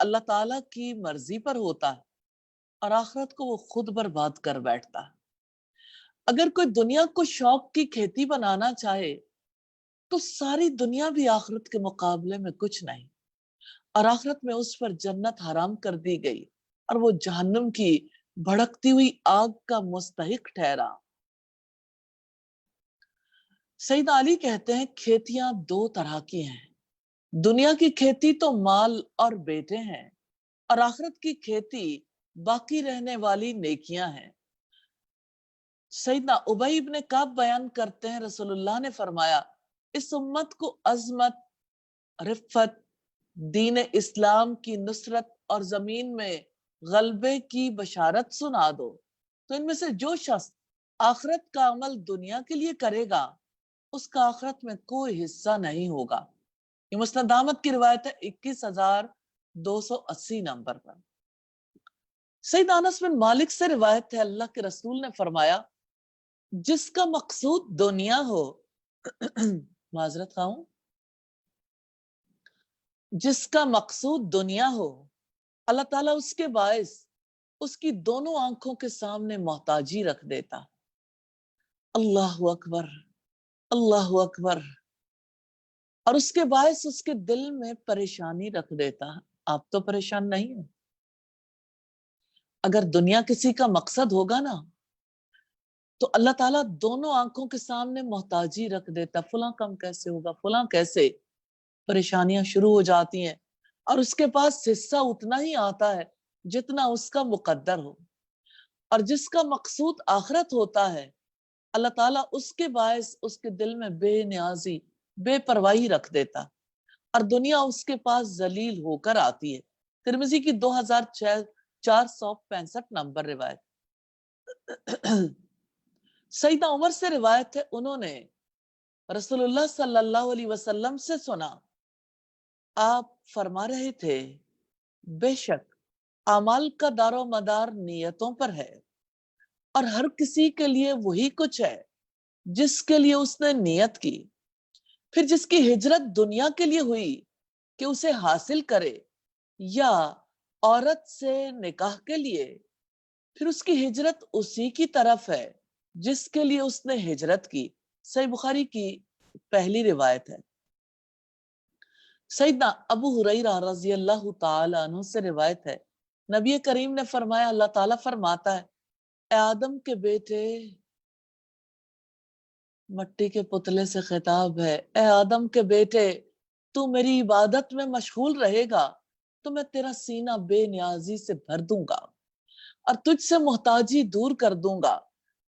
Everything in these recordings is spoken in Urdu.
اللہ تعالیٰ کی مرضی پر ہوتا ہے اور آخرت کو وہ خود برباد کر بیٹھتا ہے۔ اگر کوئی دنیا کو شوق کی کھیتی بنانا چاہے تو ساری دنیا بھی آخرت کے مقابلے میں کچھ نہیں، اور آخرت میں اس پر جنت حرام کر دی گئی اور وہ جہنم کی بھڑکتی ہوئی آگ کا مستحق ٹھہرا۔ سیدنا علی کہتے ہیں کھیتیاں دو طرح کی ہیں، دنیا کی کھیتی تو مال اور بیٹے ہیں، اور آخرت کی کھیتی باقی رہنے والی نیکیاں ہیں۔ سیدنا ابی ابن کعب بیان کرتے ہیں رسول اللہ نے فرمایا اس امت کو عظمت، رفت، دین اسلام کی نصرت اور زمین میں غلبے کی بشارت سنا دو، تو ان میں سے جو شخص آخرت کا عمل دنیا کے لیے کرے گا اس کا آخرت میں کوئی حصہ نہیں ہوگا۔ یہ مسند احمد کی روایت ہے 21,280 نمبر پر۔ سید انس بن مالک سے روایت ہے اللہ کے رسول نے فرمایا جس کا مقصود دنیا ہو معذرت خواہ ہوں، جس کا مقصود دنیا ہو اللہ تعالیٰ اس کے باعث اس کی دونوں آنکھوں کے سامنے محتاجی رکھ دیتا۔ اللہ اکبر، اللہ اکبر۔ اور اس کے باعث اس کے دل میں پریشانی رکھ دیتا۔ آپ تو پریشان نہیں ہیں؟ اگر دنیا کسی کا مقصد ہوگا نا تو اللہ تعالیٰ دونوں آنکھوں کے سامنے محتاجی رکھ دیتا، فلاں کم کیسے ہوگا، فلاں کیسے، پریشانیاں شروع ہو جاتی ہیں، اور اس کے پاس حصہ اتنا ہی آتا ہے جتنا اس کا مقدر ہو۔ اور جس کا مقصود آخرت ہوتا ہے اللہ تعالیٰ اس کے باعث اس کے دل میں بے نیازی، بے پرواہی رکھ دیتا، اور دنیا اس کے پاس ذلیل ہو کر آتی ہے۔ ترمذی کی 2465 نمبر روایت۔ سیدنا عمر سے روایت ہے انہوں نے رسول اللہ صلی اللہ علیہ وسلم سے سنا، آپ فرما رہے تھے بے شک اعمال کا دار و مدار نیتوں پر ہے، اور ہر کسی کے لیے وہی کچھ ہے جس کے لیے اس نے نیت کی۔ پھر جس کی ہجرت دنیا کے لیے ہوئی کہ اسے حاصل کرے، یا عورت سے نکاح کے لیے، پھر اس کی ہجرت اسی کی طرف ہے جس کے لیے اس نے ہجرت کی۔ صحیح بخاری کی پہلی روایت ہے۔ سیدنا ابو ہریرہ رضی اللہ تعالی عنہ سے روایت ہے نبی کریم نے فرمایا اللہ تعالیٰ فرماتا ہے اے آدم کے بیٹے، مٹی کے پتلے سے خطاب ہے، اے آدم کے بیٹے تو میری عبادت میں مشغول رہے گا تو میں تیرا سینہ بے نیازی سے بھر دوں گا اور تجھ سے محتاجی دور کر دوں گا،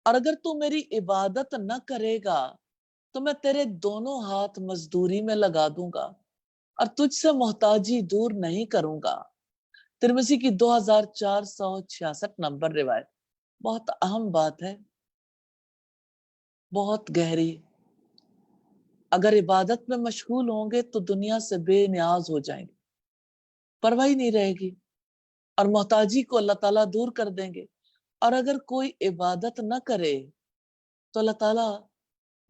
اور اگر تو میری عبادت نہ کرے گا تو میں تیرے دونوں ہاتھ مزدوری میں لگا دوں گا اور تجھ سے محتاجی دور نہیں کروں گا۔ ترمذی کی 2466 نمبر روایت۔ بہت اہم بات ہے، بہت گہری۔ اگر عبادت میں مشغول ہوں گے تو دنیا سے بے نیاز ہو جائیں گے، پرواہ نہیں رہے گی، اور محتاجی کو اللہ تعالیٰ دور کر دیں گے۔ اور اگر کوئی عبادت نہ کرے تو اللہ تعالیٰ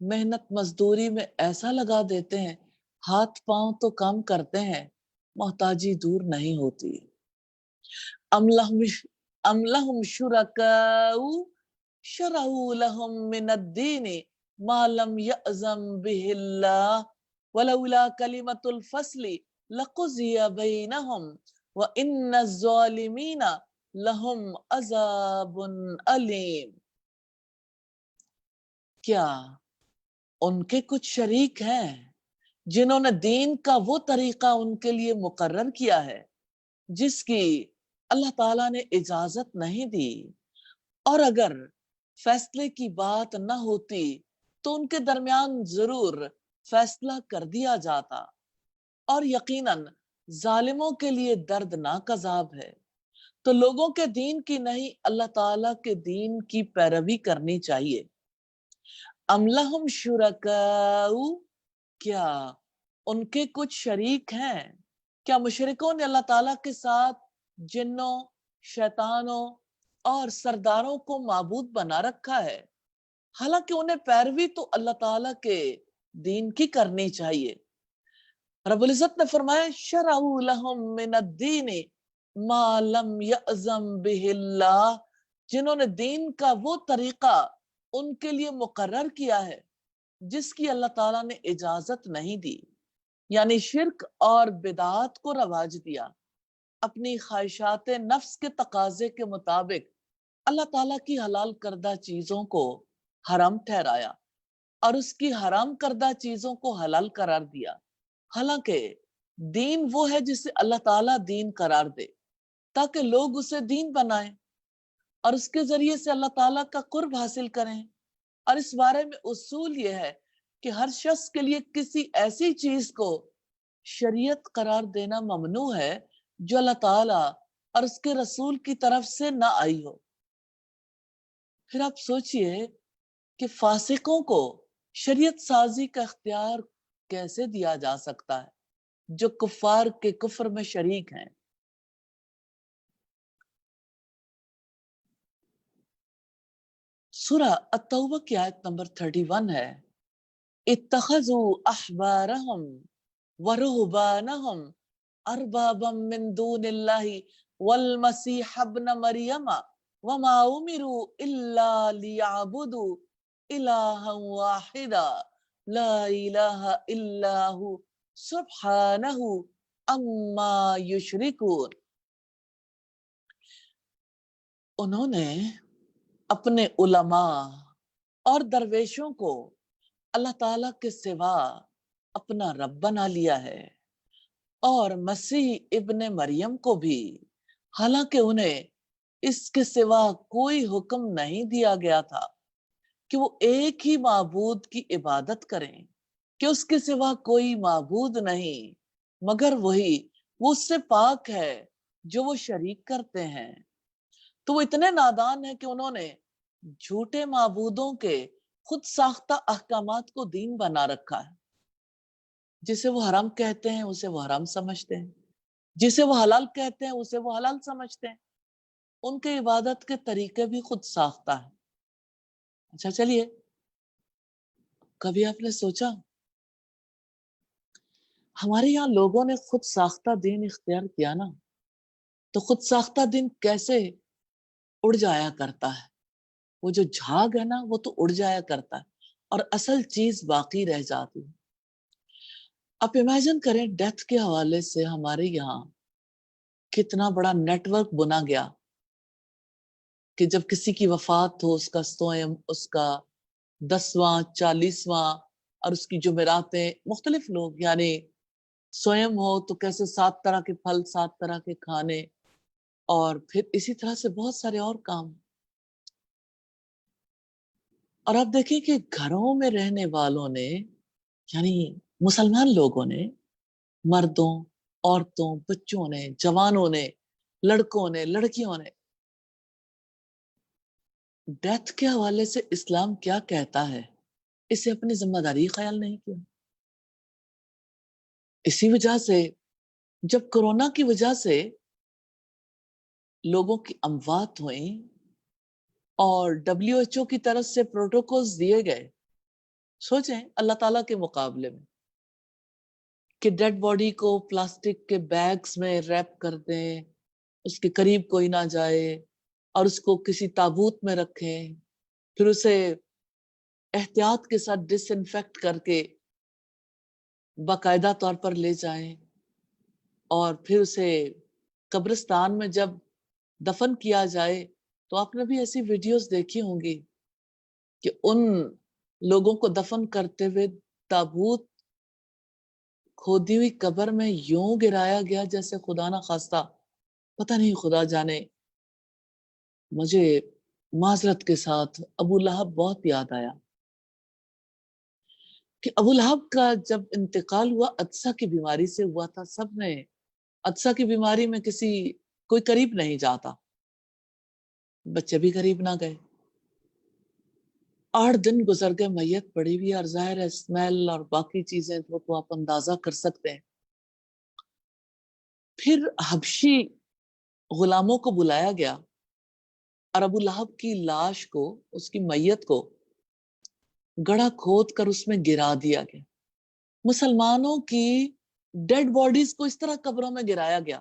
محنت مزدوری میں ایسا لگا دیتے ہیں، ہاتھ پاؤں تو کام کرتے ہیں، محتاجی دور نہیں ہوتی۔ ام لہم شرکاء شرعوا لهم من الدین ما لم یأذن به اللہ ولولا کلمۃ الفصل لقضی بینہم وان الظالمین لهم عذاب علیم۔ کیا ان کے کچھ شریک ہیں جنہوں نے دین کا وہ طریقہ ان کے لیے مقرر کیا ہے جس کی اللہ تعالیٰ نے اجازت نہیں دی، اور اگر فیصلے کی بات نہ ہوتی تو ان کے درمیان ضرور فیصلہ کر دیا جاتا، اور یقیناً ظالموں کے لیے دردناک عذاب ہے۔ تو لوگوں کے دین کی نہیں اللہ تعالیٰ کے دین کی پیروی کرنی چاہیے۔ ام لہم شرکاء، کیا ان کے کچھ شریک ہیں؟ کیا مشرکوں نے اللہ تعالیٰ کے ساتھ جنوں، شیطانوں اور سرداروں کو معبود بنا رکھا ہے؟ حالانکہ انہیں پیروی تو اللہ تعالیٰ کے دین کی کرنی چاہیے۔ رب العزت نے فرمایا شرعوا لہم من الدین ما لم یأذن بہ اللہ، جنہوں نے دین کا وہ طریقہ ان کے لیے مقرر کیا ہے جس کی اللہ تعالیٰ نے اجازت نہیں دی، یعنی شرک اور بدعات کو رواج دیا، اپنی خواہشات نفس کے تقاضے کے مطابق اللہ تعالیٰ کی حلال کردہ چیزوں کو حرام ٹھہرایا اور اس کی حرام کردہ چیزوں کو حلال قرار دیا، حالانکہ دین وہ ہے جسے اللہ تعالیٰ دین قرار دے تاکہ لوگ اسے دین بنائیں اور اس کے ذریعے سے اللہ تعالیٰ کا قرب حاصل کریں۔ اور اس بارے میں اصول یہ ہے کہ ہر شخص کے لیے کسی ایسی چیز کو شریعت قرار دینا ممنوع ہے جو اللہ تعالیٰ اور اس کے رسول کی طرف سے نہ آئی ہو۔ پھر آپ سوچئے کہ فاسقوں کو شریعت سازی کا اختیار کیسے دیا جا سکتا ہے جو کفار کے کفر میں شریک ہیں۔ سورہ التوبہ کی آیت نمبر 31 ہے، اتخذوا احبارهم ورهبانهم اربابا من دون اللہ والمسیح ابن مریم وما امروا الا ليعبدوا الہا واحدا لا الہ الا ہو سبحانہ اما یشرکون۔ انہوں نے اپنے علماء اور درویشوں کو اللہ تعالیٰ کے سوا اپنا رب بنا لیا ہے، اور مسیح ابن مریم کو بھی، حالانکہ انہیں اس کے سوا کوئی حکم نہیں دیا گیا تھا کہ وہ ایک ہی معبود کی عبادت کریں، کہ اس کے سوا کوئی معبود نہیں مگر وہی، وہ اس سے پاک ہے جو وہ شریک کرتے ہیں۔ تو وہ اتنے نادان ہیں کہ انہوں نے جھوٹے معبودوں کے خود ساختہ احکامات کو دین بنا رکھا ہے۔ جسے وہ حرام کہتے ہیں اسے وہ حرام سمجھتے ہیں، جسے وہ حلال کہتے ہیں اسے وہ حلال سمجھتے ہیں، ان کے عبادت کے طریقے بھی خود ساختہ ہیں۔ اچھا چلیے، کبھی آپ نے سوچا ہمارے یہاں لوگوں نے خود ساختہ دین اختیار کیا نا، تو خود ساختہ دین کیسے اڑ جایا کرتا ہے؟ وہ جو جھاگ ہے نا وہ تو اڑ جایا کرتا ہے اور اصل چیز باقی رہ جاتی ہے۔ آپ امیجن کریں ڈیتھ کے حوالے سے ہمارے یہاں کتنا بڑا نیٹ ورک بنا گیا کہ جب کسی کی وفات ہو، اس کا سوئم، اس کا 10واں 40واں اور اس کی جمعراتیں، مختلف لوگ، یعنی سوئم ہو تو کیسے 7 طرح کے پھل، 7 طرح کے کھانے، اور پھر اسی طرح سے بہت سارے اور کام۔ اور آپ دیکھیں کہ گھروں میں رہنے والوں نے، یعنی مسلمان لوگوں نے، مردوں، عورتوں، بچوں نے، جوانوں نے، لڑکوں نے، لڑکیوں نے، ڈیتھ کے حوالے سے اسلام کیا کہتا ہے اسے اپنی ذمہ داری خیال نہیں کیا۔ اسی وجہ سے جب کورونا کی وجہ سے لوگوں کی اموات ہوئیں اور WHO کی طرف سے پروٹوکولز دیے گئے، سوچیں اللہ تعالیٰ کے مقابلے میں کہ ڈیڈ باڈی کو پلاسٹک کے بیگز میں ریپ کر دیں، اس کے قریب کوئی نہ جائے، اور اس کو کسی تابوت میں رکھیں، پھر اسے احتیاط کے ساتھ ڈس انفیکٹ کر کے باقاعدہ طور پر لے جائیں، اور پھر اسے قبرستان میں جب دفن کیا جائے تو آپ نے بھی ایسی ویڈیوز دیکھی ہوں گی کہ ان لوگوں کو دفن کرتے ہوئے تابوت کھودی ہوئی قبر میں یوں گرایا گیا جیسے خدا نہ خواستہ، پتہ نہیں، خدا جانے۔ مجھے معذرت کے ساتھ ابو لہب بہت یاد آیا کہ ابو لہب کا جب انتقال ہوا عدسہ کی بیماری سے ہوا تھا، سب نے عدسہ کی بیماری میں کوئی قریب نہیں جاتا، بچے بھی قریب نہ گئے۔ 8 دن گزر گئے، میت پڑی ہوئی، اور ظاہر ہے اسمیل اور باقی چیزیں تو آپ اندازہ کر سکتے ہیں۔ پھر حبشی غلاموں کو بلایا گیا اور ابو لہب کی لاش کو، اس کی میت کو گڑھا کھود کر اس میں گرا دیا گیا۔ مسلمانوں کی ڈیڈ باڈیز کو اس طرح قبروں میں گرایا گیا،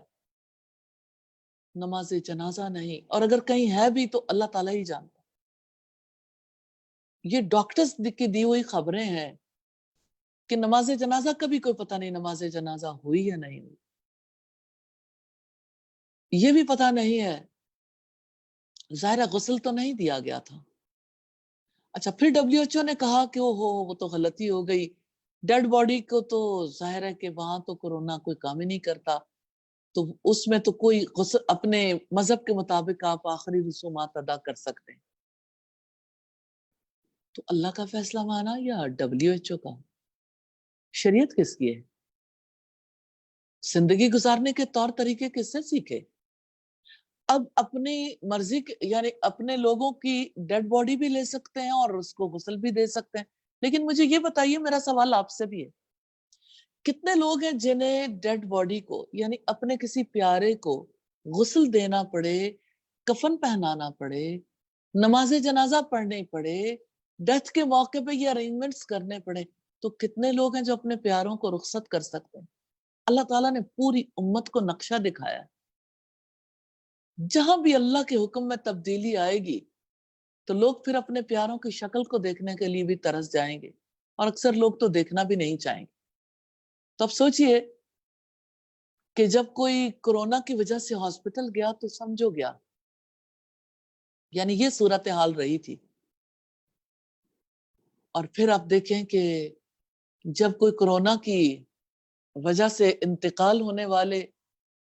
نماز جنازہ نہیں، اور اگر کہیں ہے بھی تو اللہ تعالیٰ ہی جانتا۔ یہ ڈاکٹرز کی دی ہوئی خبریں ہیں کہ نماز جنازہ کا بھی کوئی پتہ نہیں نماز جنازہ ہوئی یا نہیں ہوئی، یہ بھی پتہ نہیں ہے، ظاہرہ غسل تو نہیں دیا گیا تھا۔ اچھا، پھر WHO نے کہا کہ وہ تو غلطی ہو گئی، ڈیڈ باڈی کو تو ظاہر ہے کہ وہاں تو کورونا کوئی کام ہی نہیں کرتا، تو اس میں تو کوئی غسل اپنے مذہب کے مطابق آپ آخری رسومات ادا کر سکتے ہیں۔ تو اللہ کا فیصلہ مانا یا WHO کا؟ شریعت کس کی ہے؟ زندگی گزارنے کے طور طریقے کس سے سیکھے؟ اب اپنی مرضی یعنی اپنے لوگوں کی ڈیڈ باڈی بھی لے سکتے ہیں اور اس کو غسل بھی دے سکتے ہیں، لیکن مجھے یہ بتائیے، میرا سوال آپ سے بھی ہے، کتنے لوگ ہیں جنہیں ڈیڈ باڈی کو یعنی اپنے کسی پیارے کو غسل دینا پڑے، کفن پہنانا پڑے، نماز جنازہ پڑھنی پڑے، ڈیتھ کے موقع پہ یہ ارینجمنٹس کرنے پڑے، تو کتنے لوگ ہیں جو اپنے پیاروں کو رخصت کر سکتے ہیں؟ اللہ تعالیٰ نے پوری امت کو نقشہ دکھایا ہے، جہاں بھی اللہ کے حکم میں تبدیلی آئے گی تو لوگ پھر اپنے پیاروں کی شکل کو دیکھنے کے لیے بھی ترس جائیں گے، اور اکثر لوگ تو دیکھنا بھی نہیں چاہیں گے۔ تو اب سوچئے کہ جب کوئی کورونا کی وجہ سے ہاسپٹل گیا تو سمجھو گیا، یعنی یہ صورتحال رہی تھی۔ اور پھر آپ دیکھیں کہ جب کوئی کورونا کی وجہ سے انتقال ہونے والے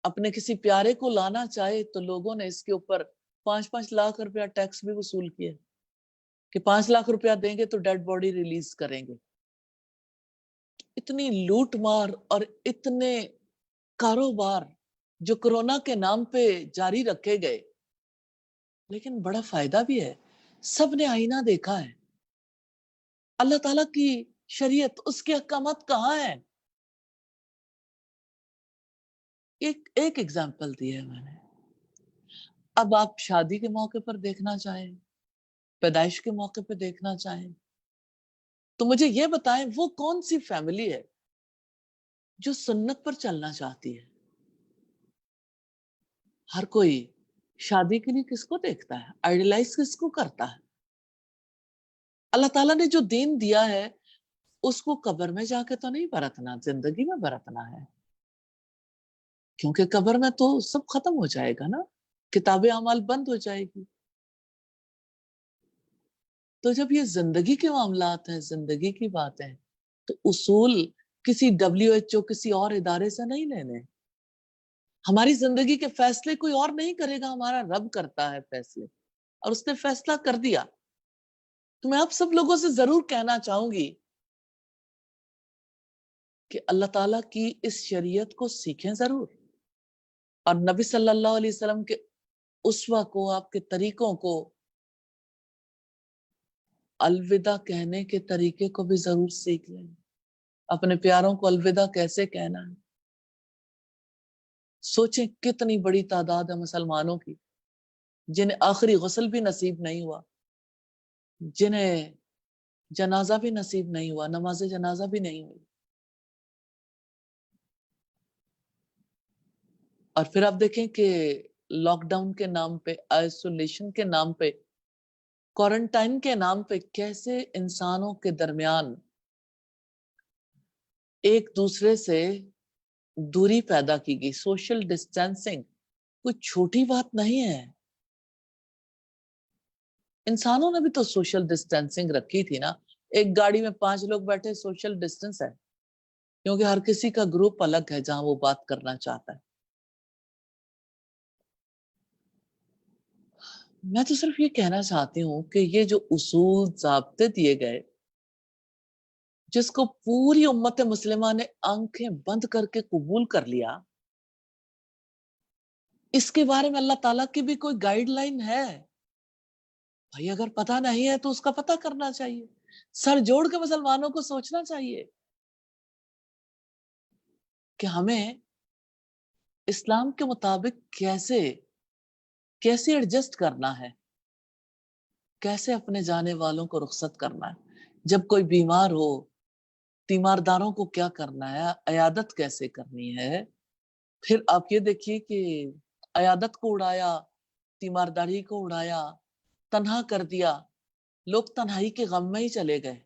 اپنے کسی پیارے کو لانا چاہے تو لوگوں نے اس کے اوپر 5-5 لاکھ روپیہ ٹیکس بھی وصول کیے کہ 5 لاکھ روپیہ دیں گے تو ڈیڈ باڈی ریلیز کریں گے۔ اتنی لوٹ مار اور اتنے کاروبار جو کورونا کے نام پہ جاری رکھے گئے، لیکن بڑا فائدہ بھی ہے، سب نے آئینہ دیکھا ہے، اللہ تعالیٰ کی شریعت، اس کے احکامات کہاں ہیں؟ ایک ایگزامپل دی ہے میں نے۔ اب آپ شادی کے موقع پر دیکھنا چاہیں، پیدائش کے موقع پہ دیکھنا چاہیں، تو مجھے یہ بتائیں وہ کون سی فیملی ہے جو سنت پر چلنا چاہتی ہے؟ ہر کوئی شادی کے لیے کس کو دیکھتا ہے، آئیڈیلائز کس کو کرتا ہے؟ اللہ تعالیٰ نے جو دین دیا ہے اس کو قبر میں جا کے تو نہیں برتنا، زندگی میں برتنا ہے، کیونکہ قبر میں تو سب ختم ہو جائے گا نا، کتاب اعمال بند ہو جائے گی۔ تو جب یہ زندگی کے معاملات ہیں، زندگی کی بات ہے، تو اصول کسی WHO کسی اور ادارے سے نہیں لینے۔ ہماری زندگی کے فیصلے کوئی اور نہیں کرے گا، ہمارا رب کرتا ہے فیصلے، اور اس نے فیصلہ کر دیا۔ تو میں آپ سب لوگوں سے ضرور کہنا چاہوں گی کہ اللہ تعالیٰ کی اس شریعت کو سیکھیں ضرور، اور نبی صلی اللہ علیہ وسلم کے اسوہ کو، آپ کے طریقوں کو، الوداع کہنے کے طریقے کو بھی ضرور سیکھ لیں، اپنے پیاروں کو الوداع کیسے کہنا ہے۔ سوچیں کتنی بڑی تعداد ہے مسلمانوں کی جنہیں آخری غسل بھی نصیب نہیں ہوا، جنہیں جنازہ بھی نصیب نہیں ہوا، نماز جنازہ بھی نہیں ہوئی۔ اور پھر آپ دیکھیں کہ لاک ڈاؤن کے نام پہ، آئسولیشن کے نام پہ، کوارنٹائن کے نام پہ کیسے انسانوں کے درمیان ایک دوسرے سے دوری پیدا کی گئی۔ سوشل ڈسٹینسنگ کوئی چھوٹی بات نہیں ہے، انسانوں نے بھی تو سوشل ڈسٹینسنگ رکھی تھی نا۔ ایک گاڑی میں 5 لوگ بیٹھے، سوشل ڈسٹینس ہے، کیونکہ ہر کسی کا گروپ الگ ہے جہاں وہ بات کرنا چاہتا ہے۔ میں تو صرف یہ کہنا چاہتی ہوں کہ یہ جو اصول ضابطے دیے گئے، جس کو پوری امت مسلمہ نے آنکھیں بند کر کے قبول کر لیا، اس کے بارے میں اللہ تعالیٰ کی بھی کوئی گائیڈ لائن ہے؟ بھائی اگر پتہ نہیں ہے تو اس کا پتہ کرنا چاہیے، سر جوڑ کے مسلمانوں کو سوچنا چاہیے کہ ہمیں اسلام کے مطابق کیسے ایڈجسٹ کرنا ہے، کیسے اپنے جانے والوں کو رخصت کرنا ہے۔ جب کوئی بیمار ہو، تیمارداروں کو کیا کرنا ہے، عیادت کیسے کرنی ہے. پھر آپ یہ دیکھیے کہ عیادت کو اڑایا، تیمارداری کو اڑایا، تنہا کر دیا، لوگ تنہائی کے غم میں ہی چلے گئے.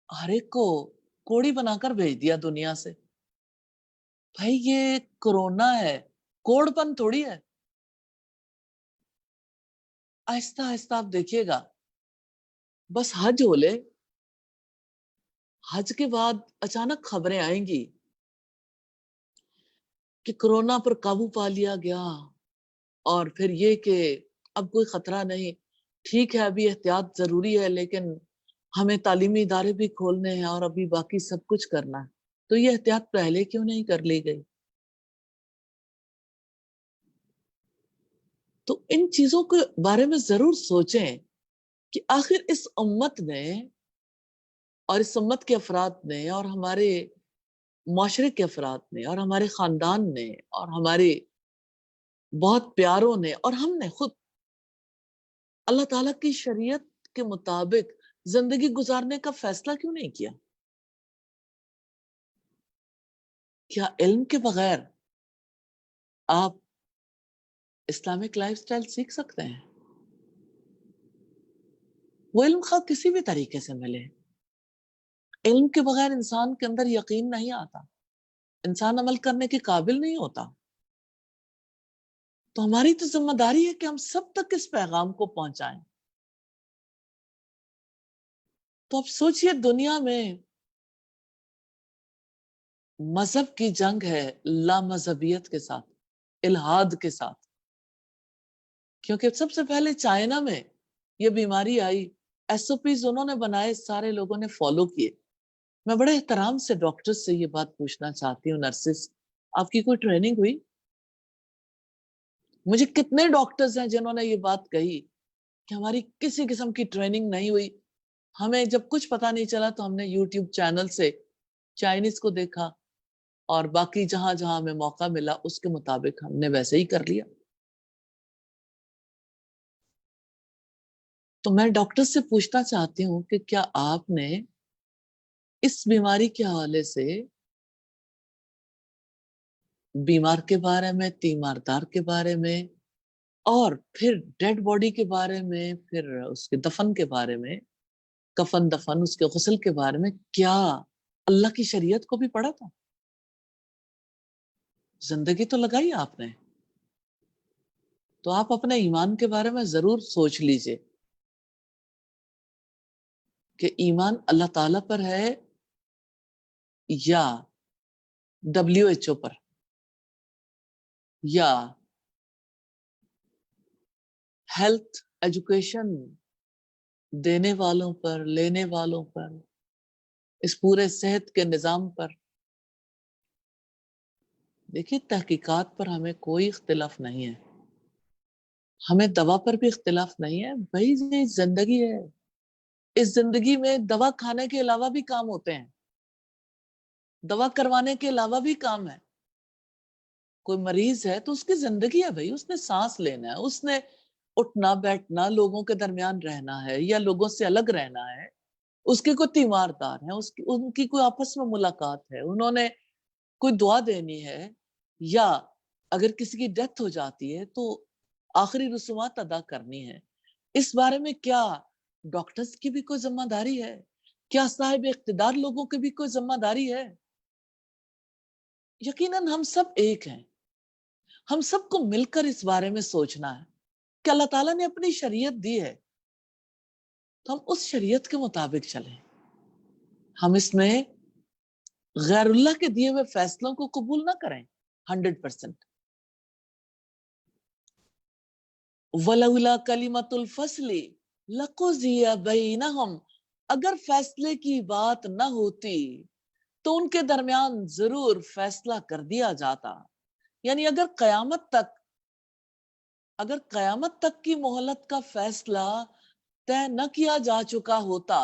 ہر ایک کو کوڑی بنا کر بھیج دیا دنیا سے. بھائی یہ کرونا ہے، کوڑ پن تھوڑی ہے. آہستہ آہستہ آپ دیکھیے گا، بس حج ہو لے، حج کے بعد اچانک خبریں آئیں گی کہ کرونا پر قابو پا لیا گیا، اور پھر یہ کہ اب کوئی خطرہ نہیں. ٹھیک ہے ابھی احتیاط ضروری ہے، لیکن ہمیں تعلیمی ادارے بھی کھولنے ہیں اور ابھی باقی سب کچھ کرنا ہے. تو یہ احتیاط پہلے کیوں نہیں کر لی گئی؟ تو ان چیزوں کے بارے میں ضرور سوچیں کہ آخر اس امت نے اور اس امت کے افراد نے اور ہمارے معاشرے کے افراد نے اور ہمارے خاندان نے اور ہمارے بہت پیاروں نے اور ہم نے خود اللہ تعالیٰ کی شریعت کے مطابق زندگی گزارنے کا فیصلہ کیوں نہیں کیا؟ کیا علم کے بغیر آپ اسلامک لائف سٹائل سیکھ سکتے ہیں؟ وہ علم خواہ کسی بھی طریقے سے ملے، علم کے بغیر انسان کے اندر یقین نہیں آتا، انسان عمل کرنے کے قابل نہیں ہوتا. تو ہماری تو ذمہ داری ہے کہ ہم سب تک اس پیغام کو پہنچائیں. تو اب سوچئے دنیا میں مذہب کی جنگ ہے لا مذہبیت کے ساتھ، الہاد کے ساتھ. کیونکہ سب سے پہلے چائنا میں یہ بیماری آئی، ایس او پیز انہوں نے بنائے، سارے لوگوں نے فالو کیے. میں بڑے احترام سے ڈاکٹر سے یہ بات پوچھنا چاہتی ہوں، نرسز، آپ کی کوئی ٹریننگ ہوئی؟ مجھے کتنے ڈاکٹرز ہیں جنہوں نے یہ بات کہی کہ ہماری کسی قسم کی ٹریننگ نہیں ہوئی، ہمیں جب کچھ پتا نہیں چلا تو ہم نے یوٹیوب چینل سے چائنیز کو دیکھا اور باقی جہاں جہاں ہمیں موقع ملا اس کے مطابق ہم نے ویسے ہی کر لیا. تو میں ڈاکٹر سے پوچھنا چاہتی ہوں کہ کیا آپ نے اس بیماری کے حوالے سے بیمار کے بارے میں، تیماردار کے بارے میں، اور پھر ڈیڈ باڈی کے بارے میں، پھر اس کے دفن کے بارے میں، کفن دفن، اس کے غسل کے بارے میں کیا اللہ کی شریعت کو بھی پڑھا تھا؟ زندگی تو لگائی آپ نے. تو آپ اپنے ایمان کے بارے میں ضرور سوچ لیجئے کہ ایمان اللہ تعالیٰ پر ہے یا WHO پر، یا ہیلتھ ایجوکیشن دینے والوں پر، لینے والوں پر، اس پورے صحت کے نظام پر. دیکھیے تحقیقات پر ہمیں کوئی اختلاف نہیں ہے، ہمیں دوا پر بھی اختلاف نہیں ہے. بھائی یہ زندگی ہے، اس زندگی میں دوا کھانے کے علاوہ بھی کام ہوتے ہیں، دوا کروانے کے علاوہ بھی کام ہے. کوئی مریض ہے تو اس کی زندگی ہے بھائی، اس نے سانس لینا ہے، اس نے اٹھنا بیٹھنا، لوگوں کے درمیان رہنا ہے یا لوگوں سے الگ رہنا ہے. اس کے کوئی تیماردار ہیں، ان کی کوئی آپس میں ملاقات ہے، انہوں نے کوئی دعا دینی ہے، یا اگر کسی کی ڈیتھ ہو جاتی ہے تو آخری رسومات ادا کرنی ہے. اس بارے میں کیا ڈاکٹرز کی بھی کوئی ذمہ داری ہے؟ کیا صاحب اقتدار لوگوں کی بھی کوئی ذمہ داری ہے؟ یقیناً ہم سب ایک ہیں، ہم سب کو مل کر اس بارے میں سوچنا ہے کہ اللہ تعالیٰ نے اپنی شریعت دی ہے تو ہم اس شریعت کے مطابق چلیں. ہم اس میں غیر اللہ کے دیے ہوئے فیصلوں کو قبول نہ کریں 100%. وَلَوْلَا كَلِمَةُ الْفَصْلِ لَقُضِيَ بَيْنَهُمْ، اگر فیصلے کی بات نہ ہوتی تو ان کے درمیان ضرور فیصلہ کر دیا جاتا. یعنی اگر قیامت تک کی مہلت کا فیصلہ طے نہ کیا جا چکا ہوتا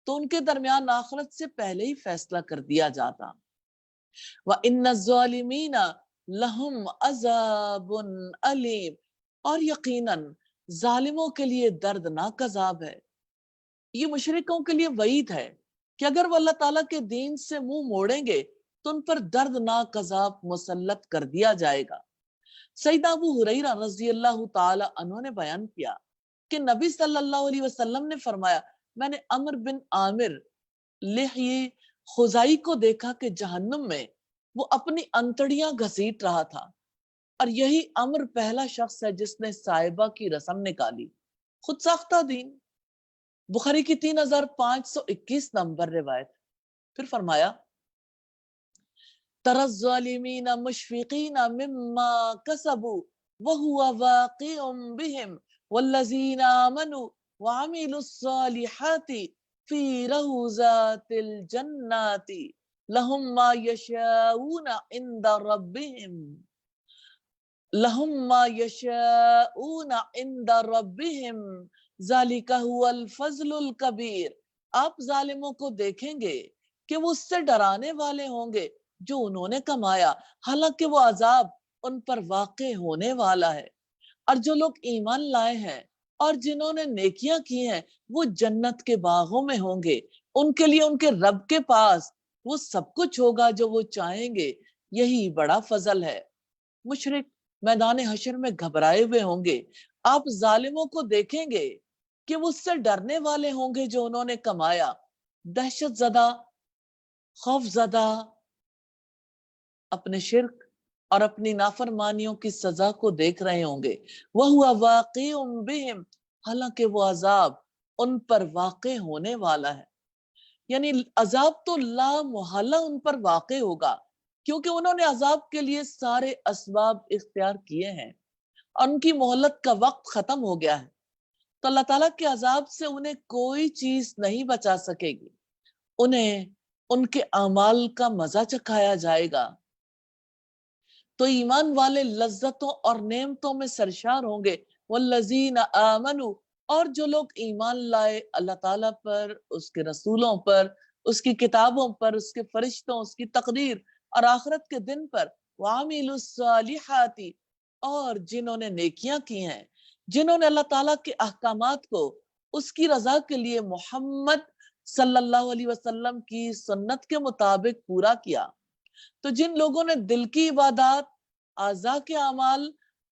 تو ان کے درمیان آخرت سے پہلے ہی فیصلہ کر دیا جاتا. وَإِنَّ الظَّالِمِينَ لَهُمْ عَذَابٌ أَلِيمٌ، اور یقیناً ظالموں کے لیے دردناک عذاب ہے. یہ مشرکوں کے لیے وعید ہے کہ اگر وہ اللہ تعالیٰ کے دین سے منہ موڑیں گے تو ان پر دردناک عذاب مسلط کر دیا جائے گا۔ سیدنا ابو ہریرہ رضی اللہ تعالی عنہ نے بیان کیا کہ نبی صلی اللہ علیہ وسلم نے فرمایا، میں نے عمر بن عامر لحیہ خزائی کو دیکھا کہ جہنم میں وہ اپنی انتڑیاں گھسیٹ رہا تھا، اور یہی عمر پہلا شخص ہے جس نے صائبہ کی رسم نکالی، خود ساختہ دین۔ بخاری کی 3521 نمبر روایت۔ پھر فرمایا، ترى الظالمین مشفقین مما کسبوا وهو واقع بهم والذین آمنوا وعملوا الصالحات فی روضات الجنات لهم ما یشاؤون عند ربهم لهم ما یشاؤون عند ربهم ذالک هو الفضل الکبیر۔ آپ ظالموں کو دیکھیں گے کہ وہ اس سے ڈرانے والے ہوں گے جو انہوں نے کمایا، حالانکہ وہ عذاب ان پر واقع ہونے والا ہے۔ اور جو لوگ ایمان لائے ہیں اور جنہوں نے نیکیاں کی ہیں وہ جنت کے باغوں میں ہوں گے، ان کے لیے ان کے رب کے پاس وہ سب کچھ ہوگا جو وہ چاہیں گے، یہی بڑا فضل ہے۔ مشرک میدان حشر میں گھبرائے ہوئے ہوں گے، آپ ظالموں کو دیکھیں گے کہ وہ اس سے ڈرنے والے ہوں گے جو انہوں نے کمایا، دہشت زدہ، خوف زدہ اپنے شرک اور اپنی نافرمانیوں کی سزا کو دیکھ رہے ہوں گے۔ وَهُوَ وَاقِعٌ بِهِمْ، حالانکہ وہ عذاب ان پر واقع ہونے والا ہے، یعنی عذاب تو لا محالہ ان پر واقع ہوگا، کیونکہ انہوں نے عذاب کے لیے سارے اسباب اختیار کیے ہیں اور ان کی مہلت کا وقت ختم ہو گیا ہے، تو اللہ تعالیٰ کے عذاب سے انہیں کوئی چیز نہیں بچا سکے گی، انہیں ان کے اعمال کا مزہ چکھایا جائے گا۔ تو ایمان والے لذتوں اور نعمتوں میں سرشار ہوں گے۔ والذین آمنوا، اور جو لوگ ایمان لائے اللہ تعالیٰ پر، اس کے رسولوں پر، اس کی کتابوں پر، اس کے فرشتوں، اس کی تقدیر اور آخرت کے دن پر، وعملوا الصالحات، اور جنہوں نے نیکیاں کی ہیں، جنہوں نے اللہ تعالیٰ کے احکامات کو اس کی رضا کے لیے محمد صلی اللہ علیہ وسلم کی سنت کے مطابق پورا کیا۔ تو جن لوگوں نے دل کی عبادات، اعضاء کے اعمال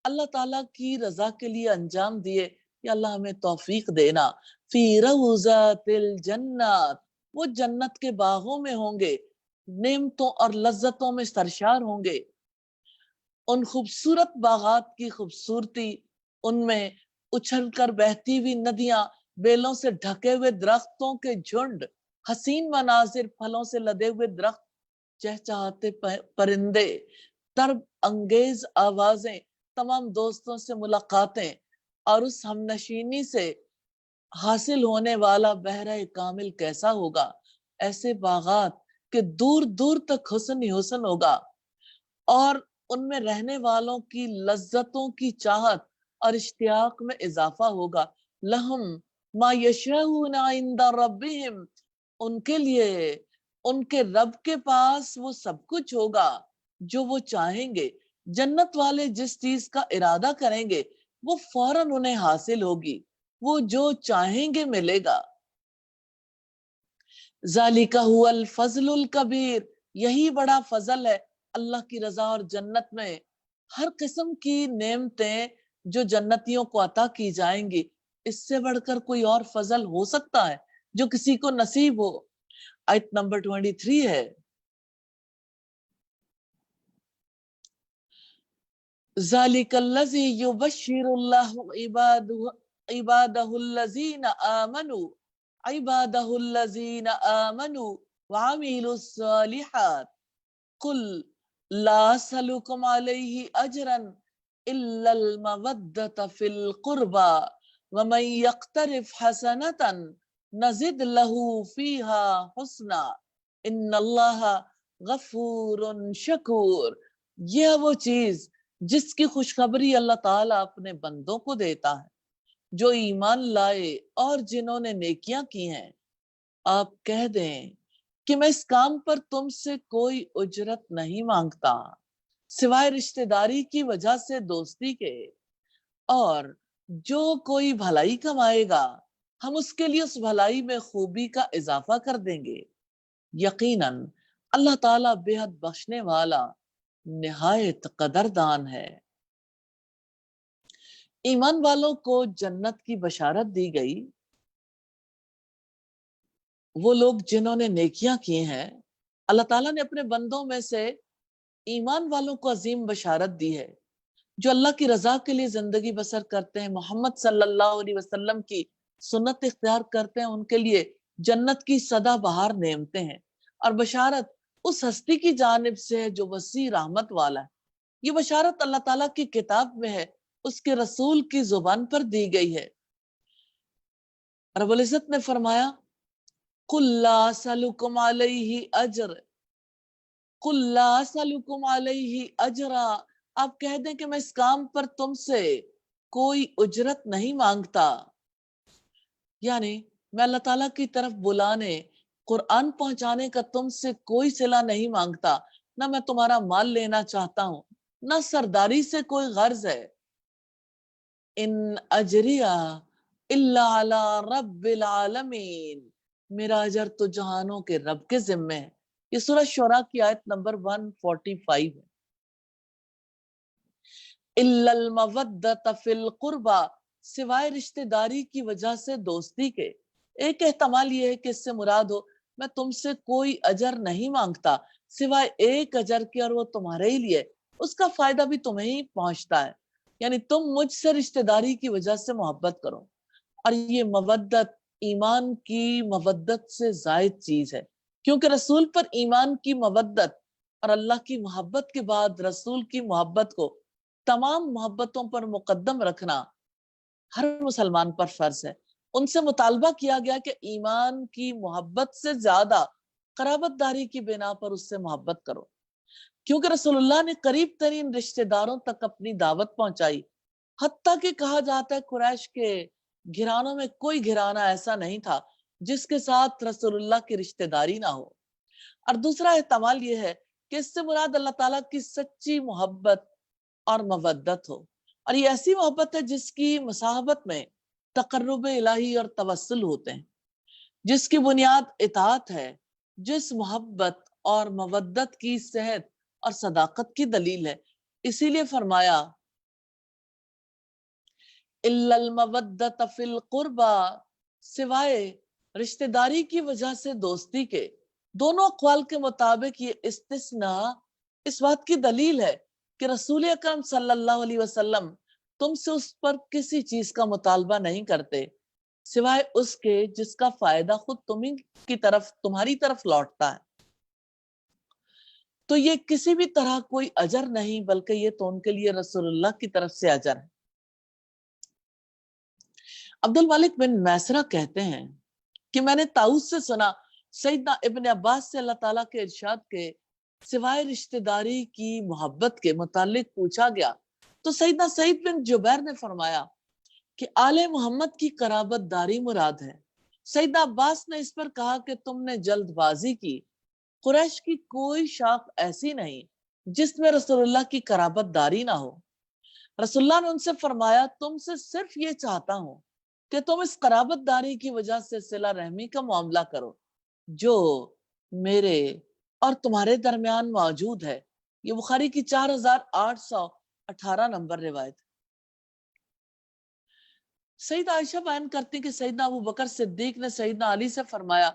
اللہ تعالیٰ کی رضا کے لیے انجام دیے، یا اللہ ہمیں توفیق دینا۔ فی روضات الجنات، وہ جنت کے باغوں میں ہوں گے، نعمتوں اور لذتوں میں سرشار ہوں گے۔ ان خوبصورت باغات کی خوبصورتی، ان میں اچھل کر بہتی ہوئی ندیاں، بیلوں سے ڈھکے ہوئے درختوں کے جھنڈ، حسین مناظر، پھلوں سے لدے ہوئے درخت، چہچہاتے پرندے، طرب انگیز آوازیں، تمام دوستوں سے ملاقاتیں، اور اس ہم نشینی سے حاصل ہونے والا بہرہ کامل کیسا ہوگا۔ ایسے باغات کہ دور دور تک حسن ہی حسن ہوگا، اور ان میں رہنے والوں کی لذتوں کی چاہت اور اشتیاق میں اضافہ ہوگا۔ لہم ما یشاؤون عند ربہم، ان کے لیے ان کے رب کے پاس وہ سب کچھ ہوگا جو وہ چاہیں گے۔ جنت والے جس چیز کا ارادہ کریں گے وہ فوراً انہیں حاصل ہوگی، وہ جو چاہیں گے ملے گا۔ ذالک هو الفضل الکبیر، یہی بڑا فضل ہے اللہ کی رضا اور جنت میں ہر قسم کی نعمتیں جو جنتیوں کو عطا کی جائیں گی، اس سے بڑھ کر کوئی اور فضل ہو سکتا ہے جو کسی کو نصیب ہو؟ آیت نمبر 23 ہے، ذالک الذی یبشر اللہ عبادہ الذین آمنوا وعملوا الصالحات قل لا اسألکم علیہ اجرا الا المودۃ فی القربى ومن یقترف حسنۃ نزد له فیہا حسنا ان اللہ غفور شکور۔ یہ ہے وہ چیز جس کی خوشخبری اللہ تعالیٰ اپنے بندوں کو دیتا ہے جو ایمان لائے اور جنہوں نے نیکیاں کی ہیں۔ آپ کہہ دیں کہ میں اس کام پر تم سے کوئی اجرت نہیں مانگتا سوائے رشتہ داری کی وجہ سے دوستی کے، اور جو کوئی بھلائی کمائے گا ہم اس کے لیے اس بھلائی میں خوبی کا اضافہ کر دیں گے۔ یقیناً اللہ تعالیٰ بے حد بخشنے والا نہایت قدردان ہے۔ ایمان والوں کو جنت کی بشارت دی گئی، وہ لوگ جنہوں نے نیکیاں کی ہیں۔ اللہ تعالیٰ نے اپنے بندوں میں سے ایمان والوں کو عظیم بشارت دی ہے، جو اللہ کی رضا کے لیے زندگی بسر کرتے ہیں، محمد صلی اللہ علیہ وسلم کی سنت اختیار کرتے ہیں، ان کے لیے جنت کی سدا بہار نعمتیں ہیں۔ اور بشارت اس ہستی کی جانب سے ہے جو وسیع رحمت والا ہے۔ یہ بشارت اللہ تعالیٰ کی کتاب میں ہے، اس کے رسول کی زبان پر دی گئی ہے۔ رب العزت نے فرمایا قُلْ لَا أَسْأَلُكُمْ عَلَيْهِ أَجْرًا، قُلْ لَا أَسْأَلُكُمْ عَلَيْهِ أَجْرًا، آپ کہہ دیں کہ میں اس کام پر تم سے کوئی اجرت نہیں مانگتا۔ یعنی میں اللہ تعالیٰ کی طرف بلانے، قرآن پہنچانے کا تم سے کوئی صلہ نہیں مانگتا، نہ میں تمہارا مال لینا چاہتا ہوں، نہ سرداری سے کوئی غرض ہے۔ ان اجریہ الا علی رب العالمین، میرا اجر تو جہانوں کے رب کے ذمے ہے۔ یہ سورہ شعراء کی آیت نمبر 145 ہے۔ الا المودۃ فی القربى، سوائے رشتہ داری کی وجہ سے دوستی کے۔ ایک احتمال یہ ہے کہ اس سے مراد ہو میں تم سے کوئی اجر نہیں مانگتا سوائے ایک اجر کے، اور وہ تمہارے ہی لیے، اس کا فائدہ بھی تمہیں ہی پہنچتا ہے، یعنی تم مجھ سے رشتہ داری کی وجہ سے محبت کرو۔ اور یہ مودت ایمان کی مودت سے زائد چیز ہے، کیونکہ رسول پر ایمان کی مودت اور اللہ کی محبت کے بعد رسول کی محبت کو تمام محبتوں پر مقدم رکھنا ہر مسلمان پر فرض ہے۔ ان سے مطالبہ کیا گیا کہ ایمان کی محبت سے زیادہ قرابت داری کی بنا پر اس سے محبت کرو، کیونکہ رسول اللہ نے قریب ترین رشتہ داروں تک اپنی دعوت پہنچائی، حتیٰ کہ کہا جاتا ہے قریش کے گھرانوں میں کوئی گھرانہ ایسا نہیں تھا جس کے ساتھ رسول اللہ کی رشتہ داری نہ ہو۔ اور دوسرا احتمال یہ ہے کہ اس سے مراد اللہ تعالیٰ کی سچی محبت اور مودت ہو، اور یہ ایسی محبت ہے جس کی مصاحبت میں تقرب الہی اور توسل ہوتے ہیں، جس کی بنیاد اطاعت ہے، جس محبت اور مودت کی صحت اور صداقت کی دلیل ہے۔ اسی لیے فرمایا الا المودۃ فی القربى، سوائے رشتہ داری کی وجہ سے دوستی کے۔ دونوں اقوال کے مطابق یہ استثناء اس بات کی دلیل ہے کہ رسول اکرم صلی اللہ علیہ وسلم تم سے اس پر کسی چیز کا مطالبہ نہیں کرتے سوائے اس کے جس کا فائدہ خود تمہاری طرف لوٹتا ہے۔ تو یہ کسی بھی طرح کوئی اجر نہیں، بلکہ یہ تو ان کے لیے رسول اللہ کی طرف سے اجر ہے۔ عبد الملک بن میسرہ کہتے ہیں کہ میں نے طاؤس سے سنا، سیدنا ابن عباس سے اللہ تعالیٰ کے ارشاد کے سوائے رشتہ داری کی محبت کے متعلق پوچھا گیا تو سیدنا سعید بن جبیر نے فرمایا کہ آل محمد کی قرابت داری مراد ہے۔ سیدنا عباس نے اس پر کہا کہ تم نے جلد بازی کی، قریش کی کوئی شاخ ایسی نہیں جس میں رسول اللہ کی قرابت داری نہ ہو۔ رسول اللہ نے ان سے فرمایا تم سے صرف یہ چاہتا ہوں کہ تم اس قرابت داری کی وجہ سے صلہ رحمی کا معاملہ کرو جو میرے اور تمہارے درمیان موجود ہے۔ یہ بخاری کی 4818 نمبر روایت۔ سیدہ عائشہ بیان کرتی کہ سیدنا ابو بکر صدیق نے سیدنا علی سے فرمایا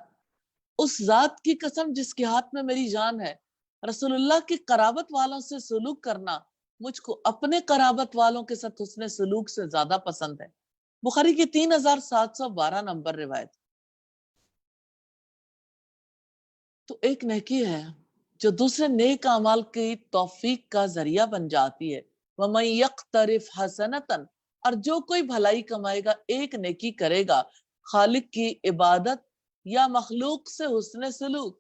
اس ذات کی قسم جس کے ہاتھ میں میری جان ہے، رسول اللہ کی قرابت والوں سے سلوک کرنا مجھ کو اپنے قرابت والوں کے ساتھ حسن سلوک سے زیادہ پسند ہے۔ بخاری کی 3712 نمبر روایت۔ تو ایک نیکی ہے جو دوسرے نیک اعمال کی توفیق کا ذریعہ بن جاتی ہے۔ وَمَن يَقْتَرِفْ حَسَنَةً، اور جو کوئی بھلائی کمائے گا، ایک نیکی کرے گا، خالق کی عبادت یا مخلوق سے حسن سلوک،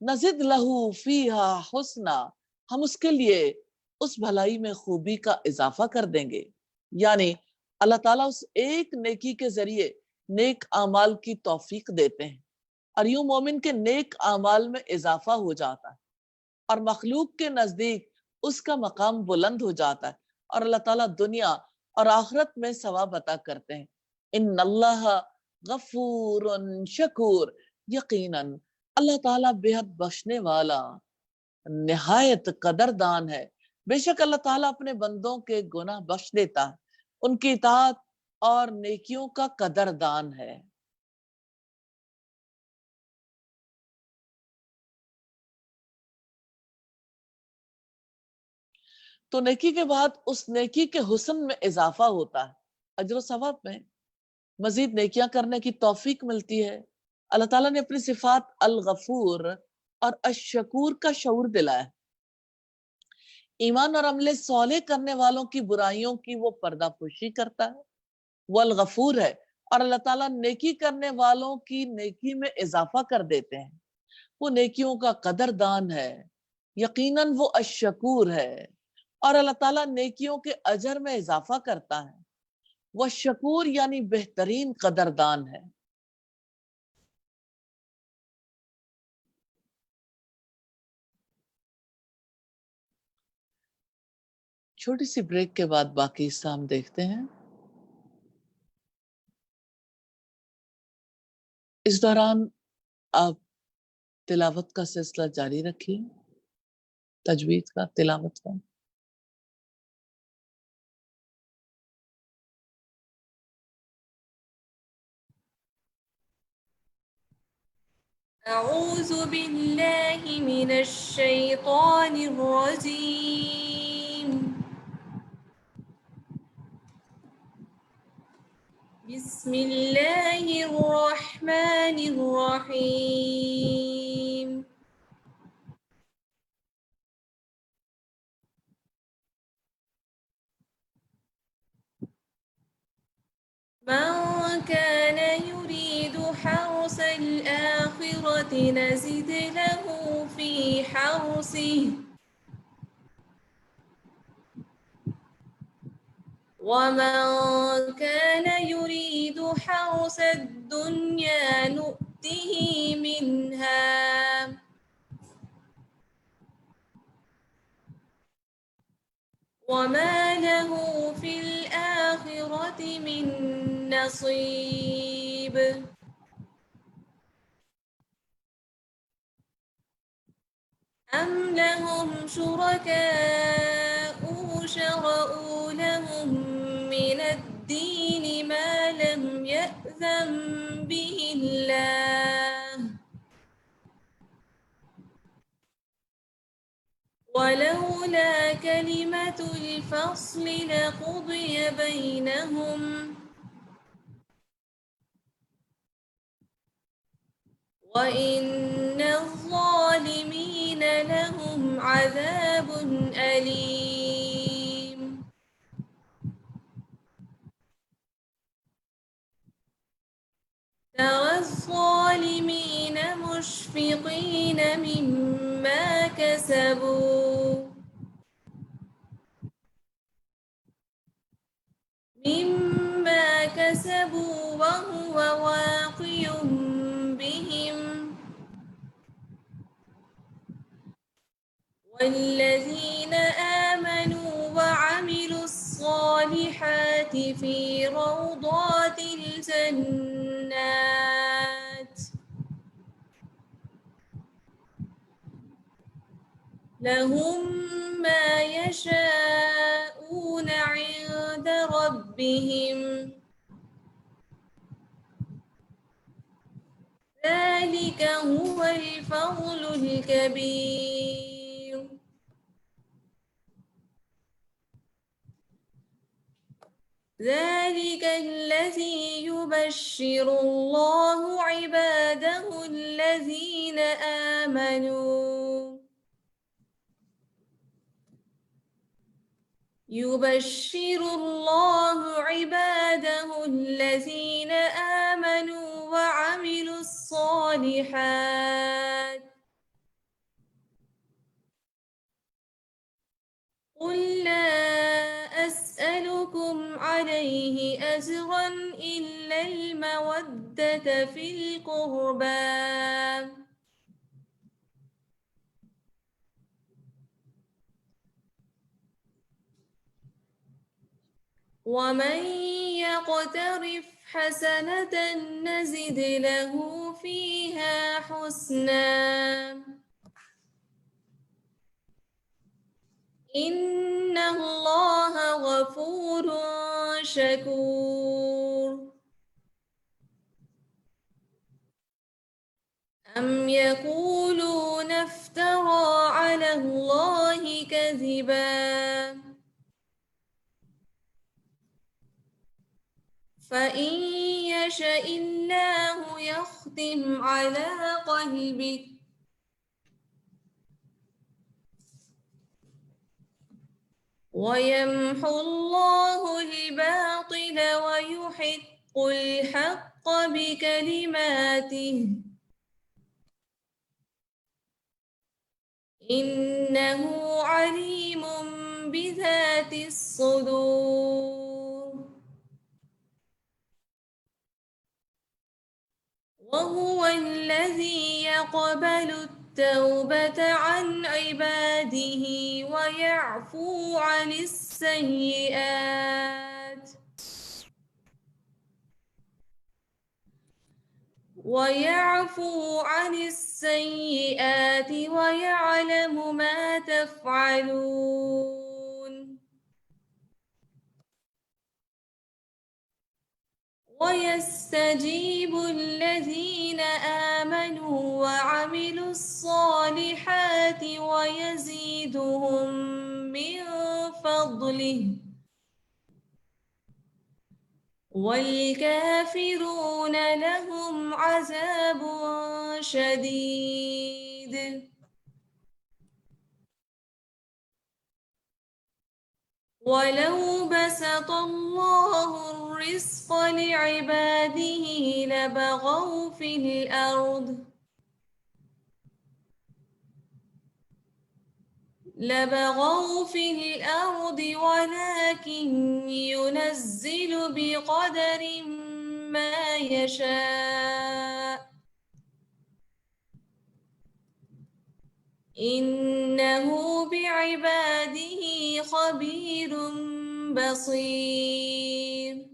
نزد لہو فیہا حسنا، ہم اس کے لیے اس بھلائی میں خوبی کا اضافہ کر دیں گے۔ یعنی اللہ تعالیٰ اس ایک نیکی کے ذریعے نیک اعمال کی توفیق دیتے ہیں، اور یوں مومن کے نیک اعمال میں اضافہ ہو جاتا ہے، اور مخلوق کے نزدیک اس کا مقام بلند ہو جاتا ہے، اور اللہ تعالیٰ دنیا اور آخرت میں ثواب عطا کرتے ہیں۔ ان اللہ غفور شکور، یقیناً اللہ تعالیٰ بے حد بخشنے والا، نہایت قدردان ہے۔ بے شک اللہ تعالیٰ اپنے بندوں کے گناہ بخش دیتا ہے، ان کی اطاعت اور نیکیوں کا قدردان ہے۔ تو نیکی کے بعد اس نیکی کے حسن میں اضافہ ہوتا ہے، اجر و ثواب میں مزید نیکیاں کرنے کی توفیق ملتی ہے۔ اللہ تعالیٰ نے اپنی صفات الغفور اور الشکور کا شعور دلایا ہے۔ ایمان اور عمل صالح کرنے والوں کی برائیوں کی وہ پردہ پوشی کرتا ہے، وہ الغفور ہے، اور اللہ تعالیٰ نیکی کرنے والوں کی نیکی میں اضافہ کر دیتے ہیں، وہ نیکیوں کا قدردان ہے، یقیناً وہ الشکور ہے، اور اللہ تعالیٰ نیکیوں کے اجر میں اضافہ کرتا ہے، وہ شکور یعنی بہترین قدردان ہے۔ چھوٹی سی بریک کے بعد باقی حصہ ہم دیکھتے ہیں۔ اس دوران آپ تلاوت کا سلسلہ جاری رکھیے، تجوید کا، تلاوت کا۔ أعوذ بالله من الشيطان الرجيم. بسم الله الرحمن الرحيم. من كان يريد حرث الآخرة نزد له في حرثه ومن كان يريد حرث الدنيا نؤته منها وما له في الآخرة من نصيب. أم لهم شركاء شرعوا لهم من الدين ما لم يأذن به الله ولولا كلمة الفصل لقضي بينهم وإن الظالمين لهم عذاب أليم. ترى الظالمين مشفقين مما كسبوا وهو واقع بهم والذين آمنوا وعملوا الصالحات في روضات الجنات لهم ما يشاءون عند ربهم ذلك هو الفضل الكبير. ذلك الذي يبشر الله عباده الذين آمنوا يبشر الله عباده الذين آمنوا وعملوا الصالحات قل لا أسألكم عليه أجرا إلا المودة في القربى ومن يقترف حسنة نزد له فيها حسنا إن الله غفور شكور أم يقولون افترى على الله كذبا فإن يشأ الله يختم على قلبك ويمحو الله الباطل ويحق الحق بكلماته إنه عليم بذات الصدور وهو الذي يقبل التوبة عن عباده ويعفو عن السيئات ويعلم ما تفعلون ويستجيب الذين آمنوا وعملوا الصالحات ويزيدهم من فضله والكافرون لهم عذاب شديد ولو بسط الله الرزق لعباده لبغوا في الأرض ولكن ينزل بقدر ما يشاء إنه بعباده خبير بصير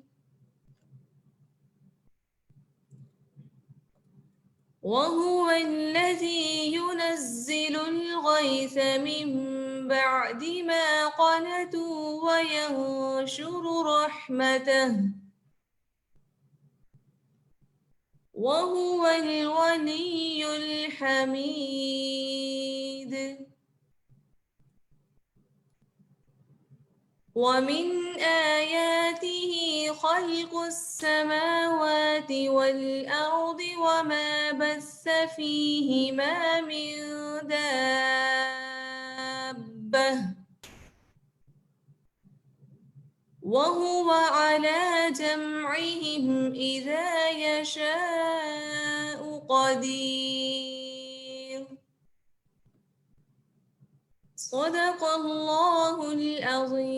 وهو الذي ينزل الغيث من بعد ما قنطوا وينشر رحمته وهو الولي الحميد ومن آياته خلق السماوات والأرض وما بث فيهما من دابة وهو على جمعهم إذا يشاء قدير صدق الله العظيم.